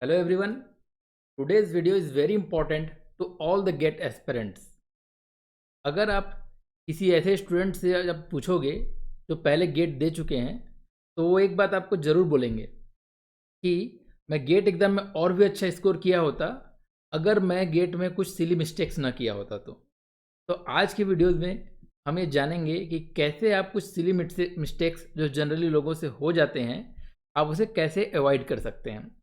Hello everyone. Today's video is very important to all the GATE aspirants. अगर आप किसी ऐसे स्टूडेंट से जब पूछोगे जो पहले गेट दे चुके हैं, तो वो एक बात आपको ज़रूर बोलेंगे कि मैं गेट एग्ज़ाम में और भी अच्छा स्कोर किया होता अगर मैं गेट में कुछ सिली मिस्टेक्स ना किया होता तो आज की वीडियोज़ में हम ये जानेंगे कि कैसे आप कुछ सिली मिस्टेक्स जो जनरली लोगों से हो जाते हैं, आप उसे कैसे अवॉइड कर सकते हैं।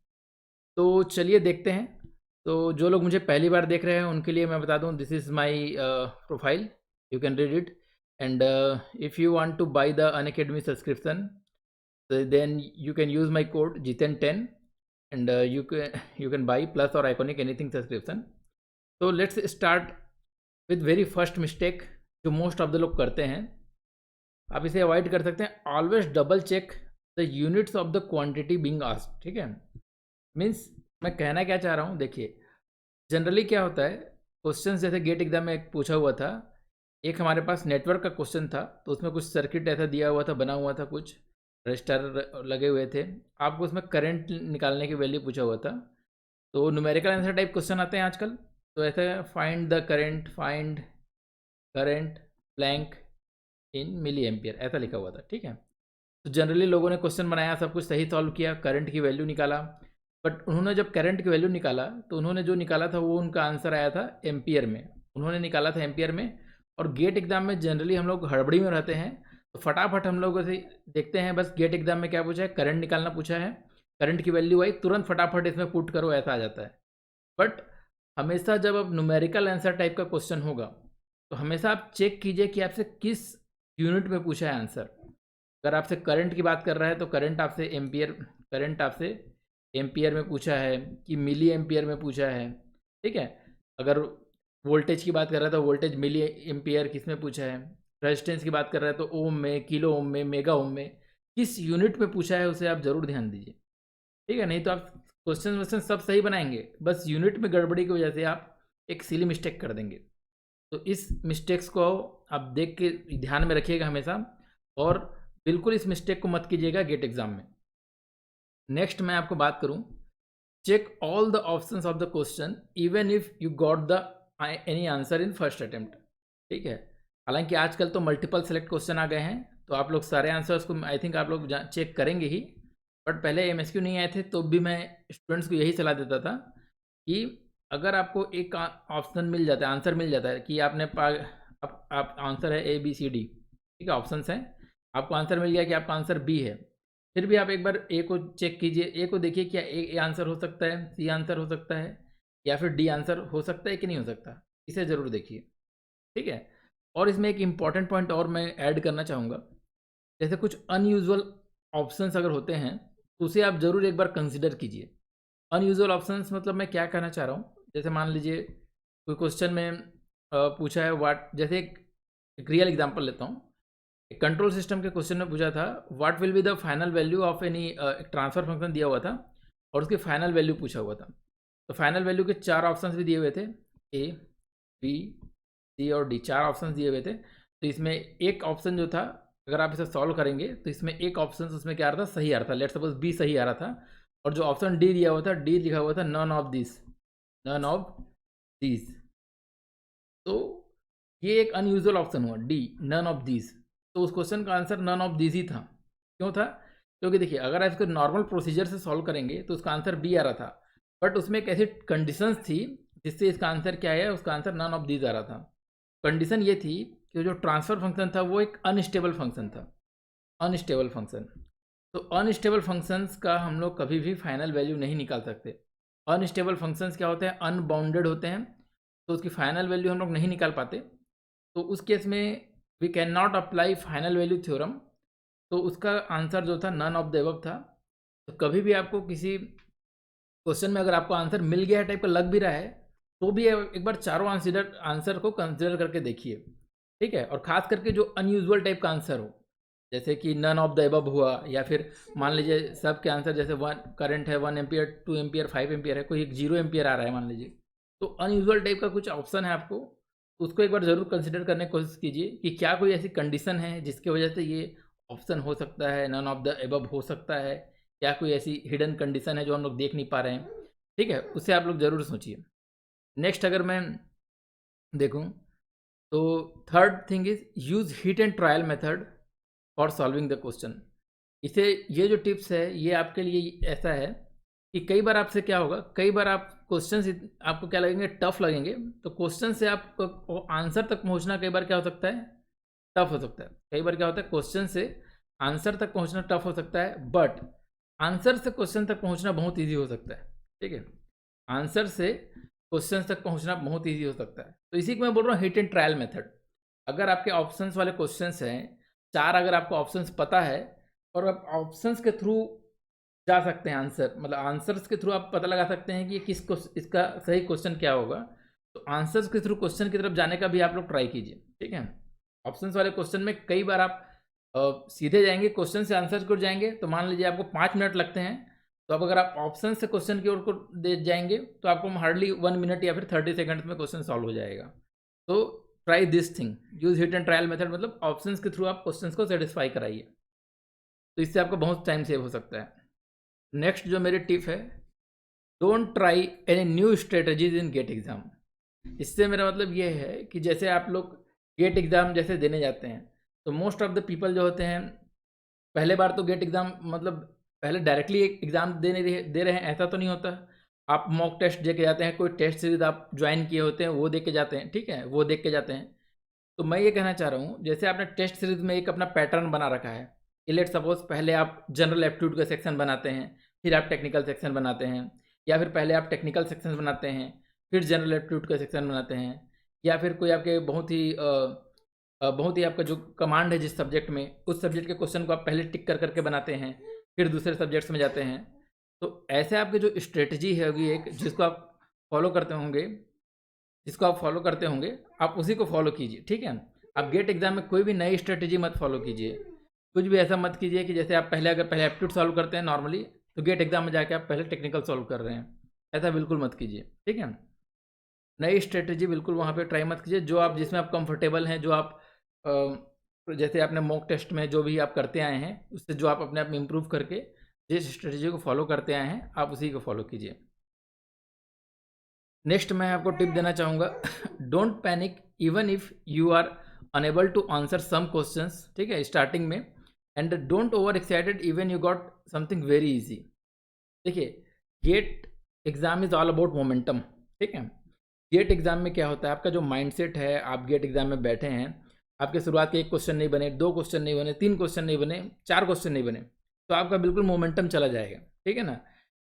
तो चलिए देखते हैं। तो जो लोग मुझे पहली बार देख रहे हैं उनके लिए मैं बता दूं, this is my profile, you can read it and if you want to buy the Unacademy subscription then you can use my code Jiten10 and you can buy plus और आइकॉनिक एनीथिंग सब्सक्रिप्शन। तो let's start with very first mistake जो most of the लोग करते हैं। आप इसे avoid कर सकते हैं। Always double check the units of the quantity being asked. ठीक है, मीन्स मैं कहना क्या चाह रहा हूँ, देखिए जनरली क्या होता है, क्वेश्चन जैसे गेट एग्जाम में एक पूछा हुआ था, एक हमारे पास नेटवर्क का क्वेश्चन था, तो उसमें कुछ सर्किट ऐसा दिया हुआ था, बना हुआ था, कुछ रजिस्टर लगे हुए थे, आपको उसमें करंट निकालने की वैल्यू पूछा हुआ था। तो न्यूमेरिकल आंसर टाइप क्वेश्चन आते हैं आजकल, तो ऐसा find the current blank in milliampere ऐसा लिखा हुआ था। ठीक है, तो जनरली लोगों ने क्वेश्चन बनाया, सब कुछ सही सॉल्व किया, करंट की वैल्यू निकाला, बट उन्होंने जब करंट की वैल्यू निकाला तो उन्होंने जो निकाला था वो उनका आंसर आया था एम्पियर में, उन्होंने निकाला था एम्पियर में। और गेट एग्जाम में जनरली हम लोग हड़बड़ी में रहते हैं, तो फटाफट हम लोग ऐसे देखते हैं, बस गेट एग्जाम में क्या पूछा है, करंट निकालना पूछा है, करंट की वैल्यू आई, तुरंत फटाफट इसमें पुट करो, ऐसा आ जाता है। बट हमेशा जब अब न्यूमेरिकल आंसर टाइप का क्वेश्चन होगा तो हमेशा आप चेक कीजिए कि आपसे किस यूनिट में पूछा है आंसर। अगर आपसे करंट की बात कर रहा है तो करंट आपसे एम्पियर में पूछा है कि मिली एम्पियर में पूछा है। ठीक है, अगर वोल्टेज की बात कर रहा है तो वोल्टेज मिली एम्पियर किस में पूछा है, रेजिस्टेंस की बात कर रहा है तो ओम में, किलो ओम में, मेगा ओम में, किस यूनिट में पूछा है उसे आप ज़रूर ध्यान दीजिए। ठीक है, नहीं तो आप क्वेश्चन सब सही बनाएंगे, बस यूनिट में गड़बड़ी की वजह से आप एक सिली मिस्टेक कर देंगे। तो इस मिस्टेक्स को आप देख के ध्यान में रखिएगा हमेशा, और बिल्कुल इस मिस्टेक को मत कीजिएगा गेट एग्जाम में। नेक्स्ट मैं आपको बात करूं, check all the options of the question even if you got the any answer in first attempt. ठीक है, हालांकि आजकल तो मल्टीपल सेलेक्ट क्वेश्चन आ गए हैं, तो आप लोग सारे आंसर्स को आई थिंक आप लोग चेक करेंगे ही, बट पहले एमएसक्यू नहीं आए थे तो भी मैं स्टूडेंट्स को यही सलाह देता था कि अगर आपको एक ऑप्शन मिल जाता है, आंसर मिल जाता है कि आपने आप आंसर है ABCD, ठीक है, ऑप्शंस हैं, आपको आंसर मिल गया कि आपका आंसर बी है, फिर भी आप एक बार ए को चेक कीजिए, ए को देखिए क्या ए आंसर हो सकता है, सी आंसर हो सकता है, या फिर डी आंसर हो सकता है कि नहीं हो सकता, इसे ज़रूर देखिए। ठीक है, और इसमें एक इम्पॉर्टेंट पॉइंट और मैं ऐड करना चाहूँगा, जैसे कुछ अनयूजुअल ऑप्शंस अगर होते हैं तो उसे आप ज़रूर एक बार कंसिडर कीजिए। अनयूजुअल ऑप्शंस मतलब मैं क्या कहना चाह रहा हूँ, जैसे मान लीजिए कोई क्वेश्चन में पूछा है वाट, जैसे एक रियल एग्जांपल लेता हूँ, एक कंट्रोल सिस्टम के क्वेश्चन में पूछा था what will be the final value of any, एक ट्रांसफर फंक्शन दिया हुआ था और उसकी फाइनल वैल्यू पूछा हुआ था। तो फाइनल वैल्यू के 4 ऑप्शंस भी दिए हुए थे, A, B, C और D, 4 ऑप्शंस दिए हुए थे। तो इसमें एक ऑप्शन जो था, अगर आप इसे सॉल्व करेंगे तो इसमें एक ऑप्शन उसमें क्या आ रहा था, सही आ रहा था, लेट सपोज B सही आ रहा था, और जो ऑप्शन D दिया हुआ था, D लिखा हुआ था नन ऑफ दिस। तो ये एक अनयूजुअल ऑप्शन हुआ, D, नन ऑफ दिस। तो उस क्वेश्चन का आंसर नन ऑफ दिस ही था। क्यों था? क्योंकि देखिए अगर आप इसको नॉर्मल प्रोसीजर से सॉल्व करेंगे तो उसका आंसर बी आ रहा था, बट उसमें एक ऐसी कंडीशंस थी जिससे इसका आंसर क्या है, उसका आंसर नन ऑफ दिस आ रहा था। कंडीशन ये थी कि जो ट्रांसफर फंक्शन था वो एक अनस्टेबल फंक्शन था, अनस्टेबल फंक्शन। तो अनस्टेबल फंक्शंस का हम लोग कभी भी फाइनल वैल्यू नहीं निकाल सकते। अनस्टेबल फंक्शंस क्या होते हैं, अनबाउंडेड होते हैं, तो उसकी फाइनल वैल्यू हम लोग नहीं निकाल पाते। तो उस केस में we can not apply final value theorem, तो उसका आंसर जो था नन ऑफ द अबव था। तो कभी भी आपको किसी क्वेश्चन में अगर आपको आंसर मिल गया है टाइप का लग भी रहा है, तो भी एक बार चारों आंसर को कंसिडर करके देखिए। ठीक है, और ख़ास करके जो अनयूजुअल टाइप का आंसर हो, जैसे कि नन ऑफ द अबव हुआ, या फिर मान लीजिए सब के आंसर जैसे करंट है 1 एम्पियर, 2 एम्पियर, 5 एम्पियर है, कोई एक 0 एम्पियर आ रहा है मान लीजिए, तो अनयूजुअल टाइप का कुछ ऑप्शन है आपको, उसको एक बार ज़रूर कंसिडर करने की कोशिश कीजिए कि क्या कोई ऐसी कंडीशन है जिसकी वजह से ये ऑप्शन हो सकता है, नन ऑफ द अबव हो सकता है, क्या कोई ऐसी हिडन कंडीशन है जो हम लोग देख नहीं पा रहे हैं। ठीक है, उससे आप लोग ज़रूर सोचिए। नेक्स्ट अगर मैं देखूँ तो third thing is use hit and trial method for solving the question. इसे ये जो टिप्स है ये आपके लिए ऐसा है कि कई बार आपसे क्या होगा, कई बार आप क्वेश्चन आपको क्या लगेंगे, टफ लगेंगे, तो क्वेश्चन से आपको आंसर तक पहुंचना कई बार क्या हो सकता है, टफ हो सकता है। कई बार क्या होता है, क्वेश्चन से आंसर तक पहुंचना टफ हो सकता है, बट आंसर से क्वेश्चन तक पहुंचना बहुत ईजी हो सकता है। ठीक है, आंसर से क्वेश्चन तक पहुंचना बहुत ईजी हो सकता है। तो इसी को मैं बोल रहा हूँ हिट एंड ट्रायल मेथड। अगर आपके ऑप्शंस वाले क्वेश्चंस हैं, चार अगर आपको ऑप्शंस पता है और आप ऑप्शंस के थ्रू जा सकते हैं आंसर, मतलब आंसर्स के थ्रू आप पता लगा सकते हैं कि इसका सही क्वेश्चन क्या होगा, तो आंसर्स के थ्रू क्वेश्चन की तरफ जाने का भी आप लोग ट्राई कीजिए। ठीक है, ऑप्शंस वाले क्वेश्चन में कई बार आप सीधे जाएंगे, क्वेश्चन से आंसर की ओर जाएंगे, तो मान लीजिए आपको 5 मिनट लगते हैं, तो अब अगर आप ऑप्शन से क्वेश्चन की ओर को दे जाएंगे तो आपको हार्डली 1 मिनट या फिर 30 सेकंड में क्वेश्चन सॉल्व हो जाएगा। तो try this thing, use hit and trial method, मतलब ऑप्शंस के थ्रू आप क्वेश्चंस को सेटिस्फाई कराइए, तो इससे आपका बहुत टाइम सेव हो सकता है। नेक्स्ट जो मेरी टिप है, don't try any new strategies in GATE exam. इससे मेरा मतलब ये है कि जैसे आप लोग गेट एग्ज़ाम जैसे देने जाते हैं, तो मोस्ट ऑफ द पीपल जो होते हैं, पहले बार तो गेट एग्ज़ाम मतलब पहले डायरेक्टली एक एग्ज़ाम दे रहे हैं ऐसा तो नहीं होता। आप मॉक टेस्ट दे के जाते हैं, कोई टेस्ट सीरीज आप ज्वाइन किए होते हैं वो दे के जाते हैं, ठीक है, वो देख के जाते हैं। तो मैं ये कहना चाह रहा हूँ, जैसे आपने टेस्ट सीरीज में एक अपना पैटर्न बना रखा है, लेट सपोज पहले आप जनरल एप्टीट्यूड का सेक्शन बनाते हैं, फिर आप टेक्निकल सेक्शन बनाते हैं, या फिर पहले आप टेक्निकल सेक्शन बनाते हैं, फिर जनरल एप्टीट्यूड का सेक्शन बनाते हैं, या फिर कोई आपके बहुत ही आपका जो कमांड है जिस सब्जेक्ट में, उस सब्जेक्ट के क्वेश्चन को आप पहले टिक कर करके बनाते हैं, फिर दूसरे सब्जेक्ट्स में जाते हैं। तो ऐसे आपकी जो स्ट्रेटजी है होगी एक, जिसको आप फॉलो करते होंगे, आप उसी को फॉलो कीजिए। ठीक है, आप गेट एग्जाम में कोई भी नई स्ट्रेटजी मत फॉलो कीजिए, कुछ भी ऐसा मत कीजिए कि जैसे आप पहले एप्टीट्यूड सॉल्व करते हैं नॉर्मली, तो गेट एग्जाम में जाके आप पहले टेक्निकल सॉल्व कर रहे हैं, ऐसा बिल्कुल मत कीजिए। ठीक है, नई स्ट्रेटजी बिल्कुल वहाँ पे ट्राई मत कीजिए, जो आप जिसमें आप कंफर्टेबल हैं, जो आप जैसे आपने मॉक टेस्ट में जो भी आप करते आए हैं, उससे जो आप अपने आप में इम्प्रूव करके जिस स्ट्रेटजी को फॉलो करते आए हैं, आप उसी को फॉलो कीजिए। नेक्स्ट मैं आपको टिप देना चाहूँगा, don't panic even if you are unable to answer some questions. ठीक है, स्टार्टिंग में, and don't over excited even you got something very easy. देखिए, GATE exam is all about momentum. ठीक है, गेट एग्ज़ाम में क्या होता है, आपका जो माइंडसेट है, आप गेट एग्ज़ाम में बैठे हैं, आपके शुरुआत के 1 क्वेश्चन नहीं बने, 2 क्वेश्चन नहीं बने, 3 क्वेश्चन नहीं बने, 4 क्वेश्चन नहीं बने, तो आपका बिल्कुल मोमेंटम चला जाएगा। ठीक है ना,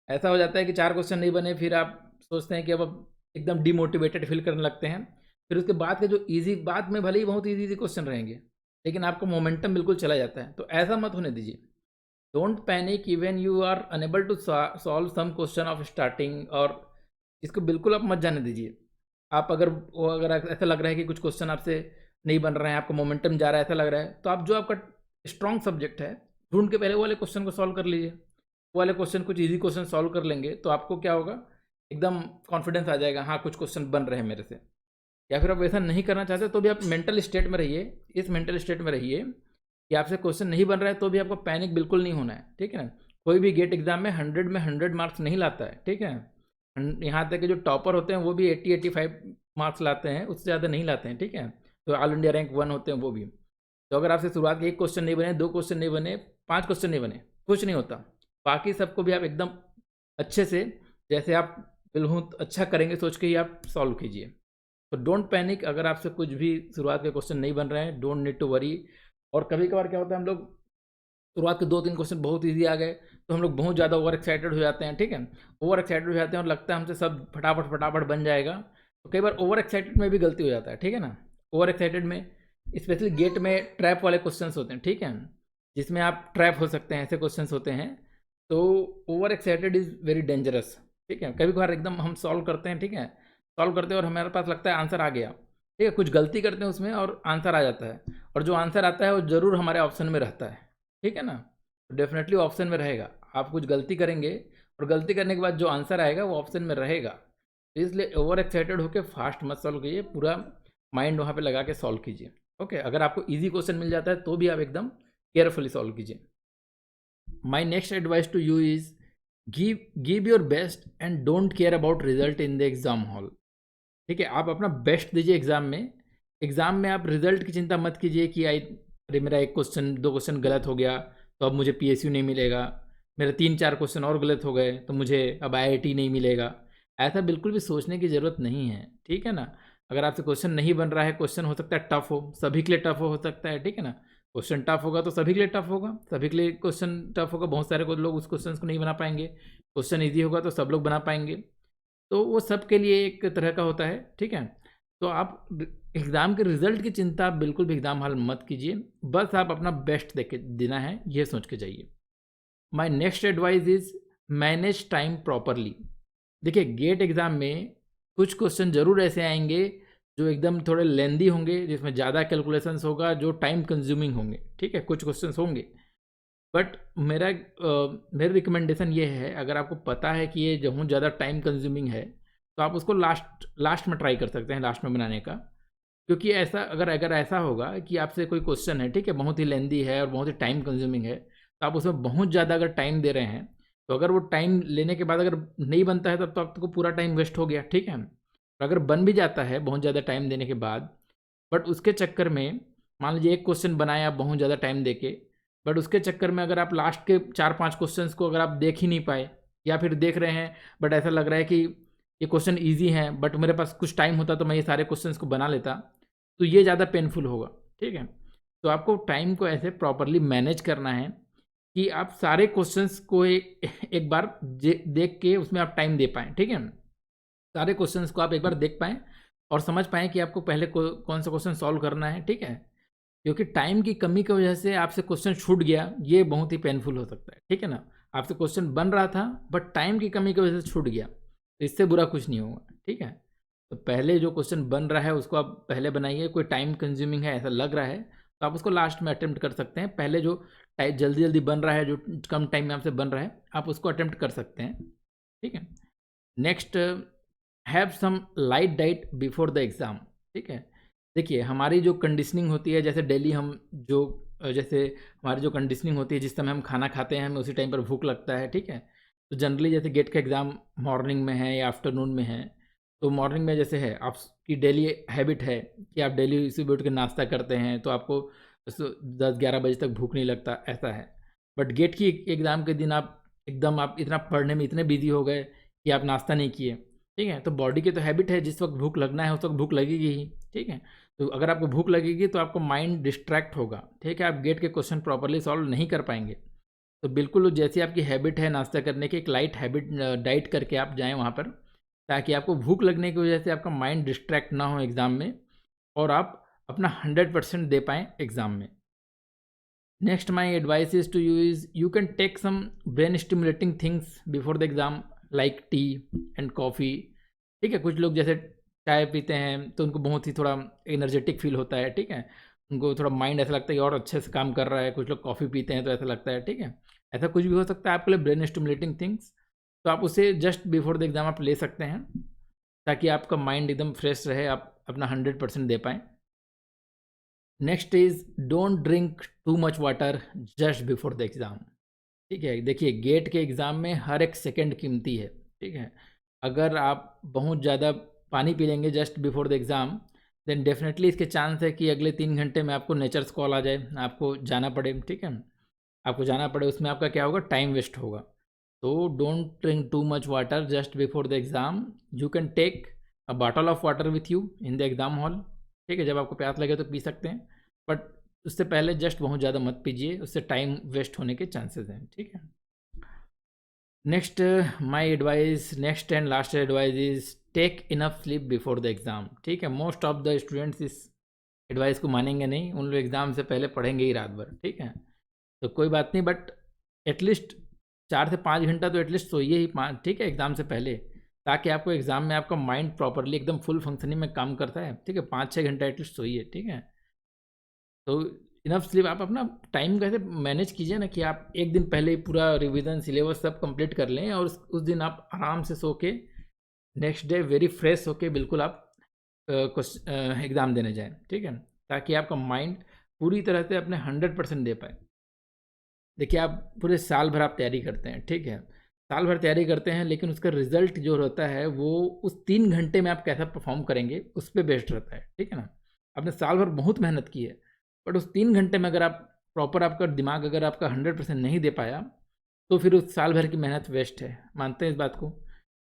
ऐसा हो जाता है कि 4 क्वेश्चन नहीं बने, फिर आप सोचते हैं कि अब एकदम डिमोटिवेटेड फील करने लगते हैं। फिर उसके बाद के जो ईजी, बाद में भले ही बहुत ईजी क्वेश्चन रहेंगे, लेकिन आपका मोमेंटम बिल्कुल चला जाता है, तो ऐसा मत होने दीजिए। Don't panic even you are unable to solve some question of starting, और इसको बिल्कुल आप मत जाने दीजिए। आप अगर ऐसा लग रहा है कि कुछ क्वेश्चन आपसे नहीं बन रहे हैं, आपका मोमेंटम जा रहा है, ऐसा लग रहा है, तो आप जो आपका स्ट्रॉन्ग सब्जेक्ट है, ढूंढ के पहले वो वाले क्वेश्चन को सॉल्व कर लीजिए। वो वाले क्वेश्चन, कुछ इजी क्वेश्चन सॉल्व कर लेंगे तो आपको क्या होगा, एकदम कॉन्फिडेंस आ जाएगा, हाँ कुछ क्वेश्चन बन रहे हैं मेरे से। या फिर आप वैसा नहीं करना चाहते तो भी आप मेंटल स्टेट में रहिए, इस मेंटल स्टेट में रहिए कि आपसे क्वेश्चन नहीं बन रहा है, तो भी आपको पैनिक बिल्कुल नहीं होना है। ठीक है ना, कोई भी गेट एग्जाम में 100 मार्क्स नहीं लाता है। ठीक है, यहाँ तक कि जो टॉपर होते हैं वो भी 80-85 मार्क्स लाते हैं, उससे ज़्यादा नहीं लाते हैं। ठीक है, तो ऑल इंडिया रैंक 1 होते हैं वो भी। तो अगर आपसे शुरुआत के 1 क्वेश्चन नहीं बने, 2 क्वेश्चन नहीं बने, 5 क्वेश्चन नहीं बने, कुछ नहीं होता, बाकी सबको भी आप एकदम अच्छे से, जैसे आप बिल्कुल अच्छा करेंगे सोच के ही आप सॉल्व कीजिए। तो डोंट पैनिक, अगर आपसे कुछ भी शुरुआत के क्वेश्चन नहीं बन रहे हैं, डोंट नीड टू वरी। और कभी कभार क्या होता है, हम लोग शुरुआत के 2-3 क्वेश्चन बहुत ईजी आ गए, तो हम लोग बहुत ज़्यादा ओवर एक्साइटेड हो जाते हैं। ठीक है, ओवर एक्साइटेड हो जाते हैं और लगता है हमसे सब फटाफट फटाफट बन जाएगा। तो कई बार ओवर एक्साइटेड में भी गलती हो जाता है। ठीक है ना, ओवर एक्साइटेड में स्पेशली गेट में ट्रैप वाले क्वेश्चन होते हैं, ठीक है, जिसमें आप ट्रैप हो सकते हैं, ऐसे क्वेश्चन होते हैं। तो over excited is very dangerous. ठीक है, कभी कभार एकदम हम सॉल्व करते हैं, ठीक है, सॉल्व करते हैं और हमारे पास लगता है आंसर आ गया, ठीक है, कुछ गलती करते हैं उसमें और आंसर आ जाता है, और जो आंसर आता है वो ज़रूर हमारे ऑप्शन में रहता है। ठीक है ना, तो डेफिनेटली ऑप्शन में रहेगा। आप कुछ गलती करेंगे और गलती करने के बाद जो आंसर आएगा वो ऑप्शन में रहेगा। तो इसलिए ओवर एक्साइटेड होकर फास्ट मत सॉल्व कीजिए, पूरा माइंड वहाँ पे लगा के सॉल्व कीजिए। ओके, अगर आपको इजी क्वेश्चन मिल जाता है तो भी आप एकदम केयरफुली सॉल्व कीजिए। My next advice to you is give your best and don't care about result in the exam hall. ठीक है, आप अपना बेस्ट दीजिए एग्ज़ाम में। एग्ज़ाम में आप रिजल्ट की चिंता मत कीजिए कि अरे मेरा एक क्वेश्चन 2 क्वेश्चन गलत हो गया तो अब मुझे पीएसयू नहीं मिलेगा, मेरे 3-4 क्वेश्चन और गलत हो गए तो मुझे अब आईआईटी नहीं मिलेगा। ऐसा बिल्कुल भी सोचने की ज़रूरत नहीं है, ठीक है ना? अगर आपसे क्वेश्चन नहीं बन रहा है, क्वेश्चन हो सकता है टफ़ हो, सभी के लिए टफ़ हो सकता है, ठीक है ना? क्वेश्चन टफ़ होगा तो सभी के लिए टफ़ होगा, सभी के लिए क्वेश्चन टफ़ होगा, बहुत सारे को लोग उस क्वेश्चन को नहीं बना पाएंगे। क्वेश्चन ईजी होगा तो सब लोग बना पाएंगे। तो वो सबके लिए एक तरह का होता है, ठीक है? तो आप एग्ज़ाम के रिज़ल्ट की चिंता आप बिल्कुल भी एग्ज़ाम हॉल मत कीजिए, बस आप अपना बेस्ट दे के देना है, ये सोच के जाइए। My next advice is manage time properly. देखिए, गेट एग्ज़ाम में कुछ क्वेश्चन ज़रूर ऐसे आएँगे जो एकदम थोड़े लेंदी होंगे, जिसमें ज़्यादा कैलकुलेशंस होगा, जो टाइम कंज्यूमिंग होंगे, ठीक है? कुछ क्वेश्चंस होंगे। बट मेरी रिकमेंडेशन ये है, अगर आपको पता है कि ये बहुत ज़्यादा टाइम कंज्यूमिंग है, तो आप उसको लास्ट लास्ट में ट्राई कर सकते हैं, लास्ट में बनाने का। क्योंकि ऐसा अगर ऐसा होगा कि आपसे कोई क्वेश्चन है, ठीक है, बहुत ही लेंदी है और बहुत ही टाइम कंज्यूमिंग है, तो आप उसमें बहुत ज़्यादा अगर टाइम दे रहे हैं, तो अगर वो टाइम लेने के बाद अगर नहीं बनता है, तब तो आपको पूरा टाइम वेस्ट हो गया, ठीक है? और अगर बन भी जाता है बहुत ज़्यादा टाइम देने के बाद, बट उसके चक्कर में मान लीजिए एक क्वेश्चन बनाया बहुत ज़्यादा टाइम देके, बट उसके चक्कर में अगर आप लास्ट के 4-5 क्वेश्चंस को अगर आप देख ही नहीं पाए, या फिर देख रहे हैं बट ऐसा लग रहा है कि ये क्वेश्चन ईज़ी हैं, बट मेरे पास कुछ टाइम होता तो मैं ये सारे क्वेश्चंस को बना लेता, तो ये ज़्यादा पेनफुल होगा, ठीक है? तो आपको टाइम को ऐसे प्रॉपर्ली मैनेज करना है कि आप सारे क्वेश्चंस को एक बार देख के उसमें आप टाइम दे पाएँ, ठीक है? सारे क्वेश्चंस को आप एक बार देख पाएँ और समझ पाएँ कि आपको पहले कौन सा क्वेश्चन सॉल्व करना है, ठीक है? क्योंकि टाइम की कमी की वजह से आपसे क्वेश्चन छूट गया, ये बहुत ही पेनफुल हो सकता है, ठीक है ना? आपसे क्वेश्चन बन रहा था बट टाइम की कमी की वजह से छूट गया, तो इससे बुरा कुछ नहीं होगा, ठीक है? तो पहले जो क्वेश्चन बन रहा है उसको आप पहले बनाइए, कोई टाइम कंज्यूमिंग है ऐसा लग रहा है, तो आप उसको लास्ट में अटेम्प्ट कर सकते हैं। पहले जो जल्दी-जल्दी बन रहा है, जो कम टाइम में आपसे बन रहा है, आप उसको अटेम्प्ट कर सकते हैं, ठीक है? Next, have some light diet before the exam, ठीक है? देखिए, हमारी जो कंडीशनिंग होती है, जैसे डेली हम जो जैसे हमारी जो कंडीशनिंग होती है, जिस समय हम खाना खाते हैं, हमें उसी टाइम पर भूख लगता है, ठीक है? तो जनरली जैसे गेट का एग्ज़ाम मॉर्निंग में है या आफ्टरनून में है, तो मॉर्निंग में जैसे है आपकी डेली हैबिट है कि आप डेली सुबह उठ के नाश्ता करते हैं, तो आपको 10-11 बजे तक भूख नहीं लगता, ऐसा है। बट गेट की एग्ज़ाम के दिन आप इतना पढ़ने में इतने बिज़ी हो गए कि आप नाश्ता नहीं किए, ठीक है? तो बॉडी की तो हैबिट है, जिस वक़्त भूख लगना है उस वक़्त भूख लगेगी ही, ठीक है? तो अगर आपको भूख लगेगी तो आपका माइंड डिस्ट्रैक्ट होगा, ठीक है? आप गेट के क्वेश्चन प्रॉपर्ली सॉल्व नहीं कर पाएँगे। तो बिल्कुल जैसी आपकी हैबिट है नाश्ता करने की, एक लाइट हैबिट डाइट करके आप जाएँ वहाँ पर, ताकि आपको भूख लगने की वजह से आपका माइंड डिस्ट्रैक्ट ना हो एग्ज़ाम में और आप अपना 100% दे पाएँ एग्ज़ाम में। Next, my advice is to you is you can take some brain stimulating things before the exam like tea and coffee. ठीक है, कुछ लोग जैसे चाय पीते हैं तो उनको बहुत ही थोड़ा एनर्जेटिक फील होता है, ठीक है? उनको थोड़ा माइंड ऐसा लगता है कि और अच्छे से काम कर रहा है। कुछ लोग कॉफ़ी पीते हैं तो ऐसा लगता है, ठीक है? ऐसा कुछ भी हो सकता है आपके लिए ब्रेन स्टिमुलेटिंग थिंग्स, तो आप उसे जस्ट बिफोर द एग्ज़ाम आप ले सकते हैं, ताकि आपका माइंड एकदम फ्रेश रहे, आप अपना 100% दे पाएँ। Next is don't drink too much water just before the exam. ठीक है, देखिए गेट के एग्ज़ाम में हर एक सेकंड कीमती है, ठीक है? अगर आप बहुत ज़्यादा पानी पी लेंगे just before the exam, then definitely इसके चांस है कि अगले 3 घंटे में आपको नेचर्स कॉल आ जाए, आपको जाना पड़े, ठीक है? आपको जाना पड़े, उसमें आपका क्या होगा, टाइम वेस्ट होगा। तो don't drink too much water just before the exam. You can take a bottle of water with you in the exam hall, ठीक है? जब आपको प्यास लगे तो पी सकते हैं, बट उससे पहले जस्ट बहुत ज़्यादा मत पीजिए, उससे टाइम वेस्ट होने के चांसेस हैं, ठीक है? Next, my advice, next and last advice is take enough sleep before the exam, ठीक है? मोस्ट ऑफ द स्टूडेंट्स इस एडवाइस को मानेंगे नहीं, उन लोग एग्ज़ाम से पहले पढ़ेंगे ही रात भर, ठीक है? तो कोई बात नहीं, बट एटलीस्ट 4 से 5 घंटा तो एटलीस्ट सोइए ही, 5, ठीक है, एग्ज़ाम से पहले, ताकि आपको एग्ज़ाम में आपका माइंड प्रॉपर्ली एकदम फुल फंक्शनिंग में काम करता है, ठीक है? 5-6 घंटा एटलीस्ट सोइए, ठीक है? तो इनफ स्लीप आप अपना टाइम कैसे मैनेज कीजिए ना, कि आप एक दिन पहले ही पूरा रिवीजन सिलेबस सब कंप्लीट कर लें और उस दिन आप आराम से सो के नेक्स्ट डे वेरी फ्रेश होके बिल्कुल आप एग्ज़ाम देने जाएँ, ठीक है? ताकि आपका माइंड पूरी तरह से अपने 100% दे पाए। देखिए, आप पूरे साल भर आप तैयारी करते हैं, ठीक है? साल भर तैयारी करते हैं, लेकिन उसका रिजल्ट जो रहता है वो उस 3 घंटे में आप कैसा परफॉर्म करेंगे उस पे बेस्ड रहता है, ठीक है ना। आपने साल भर बहुत मेहनत की है, बट उस 3 घंटे में अगर आप प्रॉपर, आपका दिमाग अगर आपका 100% नहीं दे पाया, तो फिर उस साल भर की मेहनत वेस्ट है। मानते हैं इस बात को?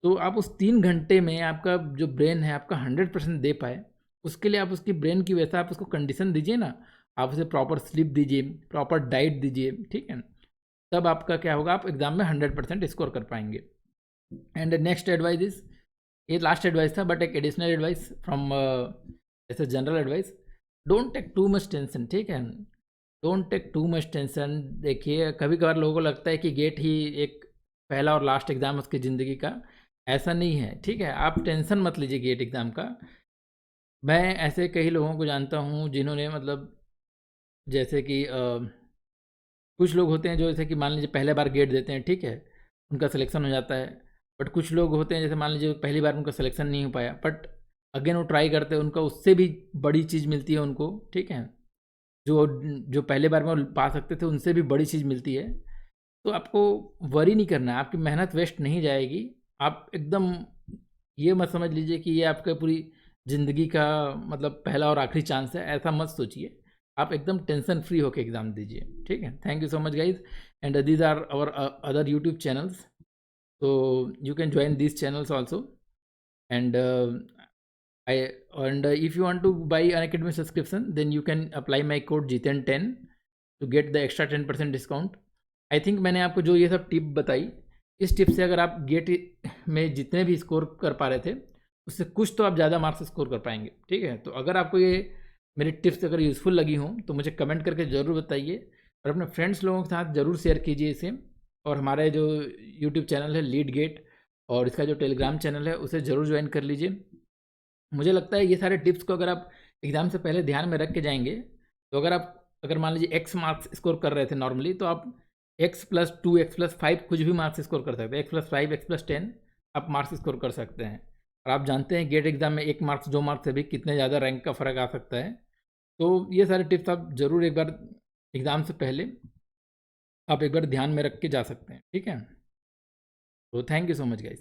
तो आप उस 3 घंटे में आपका जो ब्रेन है आपका 100% दे पाए, उसके लिए आप उसकी ब्रेन की वैसा आप उसको कंडीशन दीजिए ना। आप उसे प्रॉपर स्लीप दीजिए, प्रॉपर डाइट दीजिए, ठीक है। तब आपका क्या होगा, आप एग्ज़ाम में 100% स्कोर कर पाएँगे। एंड नेक्स्ट एडवाइस इज़, ये लास्ट एडवाइस था बट एक additional advice from as a general advice, don't take too much tension, ठीक है। Don't take too much tension. देखिए, कभी-कभार लोगों को लगता है कि गेट ही एक पहला और लास्ट एग्ज़ाम है उसकी ज़िंदगी का, ऐसा नहीं है, ठीक है। आप टेंशन मत लीजिए गेट एग्ज़ाम का। मैं ऐसे कई लोगों को जानता हूँ जिन्होंने मतलब, जैसे कि कुछ लोग होते हैं जो जैसे कि मान लीजिए पहले बार गेट देते हैं, ठीक है, उनका सिलेक्शन हो जाता है। बट कुछ लोग होते हैं जैसे मान लीजिए पहली बार उनका सिलेक्शन नहीं हो पाया, बट अगेन वो ट्राई करते हैं, उनका उससे भी बड़ी चीज़ मिलती है उनको, ठीक है। जो जो पहले बार में वो पा सकते थे उनसे भी बड़ी चीज़ मिलती है। तो आपको वरी नहीं करना है, आपकी मेहनत वेस्ट नहीं जाएगी। आप एकदम ये मत समझ लीजिए कि ये आपका पूरी ज़िंदगी का मतलब पहला और आखिरी चांस है, ऐसा मत सोचिए। आप एकदम टेंशन फ्री होके एग्ज़ाम दीजिए, ठीक है। Thank you so much guys, and these are our other YouTube channels, so you can join these channels also. And I and if you want to buy an academy subscription, then you can apply my code jiten10 to get the extra 10% discount. I think मैंने आपको जो ये सब tip बताई, इस tip से अगर आप गेट में जितने भी स्कोर कर पा रहे थे, उससे कुछ तो आप ज़्यादा मार्क्स स्कोर कर पाएंगे, ठीक है। तो अगर आपको ये मेरी टिप्स अगर यूज़फुल लगी हों तो मुझे कमेंट करके ज़रूर बताइए, और अपने फ्रेंड्स लोगों के साथ ज़रूर शेयर कीजिए इसे। और हमारे जो यूट्यूब चैनल है लीड गेट, और इसका जो टेलीग्राम चैनल है उसे ज़रूर ज्वाइन कर लीजिए। मुझे लगता है ये सारे टिप्स को अगर आप एग्ज़ाम से पहले ध्यान में रख के जाएँगे, तो अगर मान लीजिए एक्स मार्क्स स्कोर कर रहे थे नॉर्मली, तो आप x+2 x+5 कुछ भी मार्क्स स्कोर कर सकते हैं, x+5 x+10 आप मार्क्स स्कोर कर सकते हैं। और आप जानते हैं गेट एग्ज़ाम में 1 मार्क्स 2 मार्क्स से भी कितने ज़्यादा रैंक का फ़र्क आ सकता है। तो ये सारे टिप्स आप ज़रूर एक बार एग्ज़ाम से पहले आप एक बार ध्यान में रख के जा सकते हैं, ठीक है। तो thank you so much guys.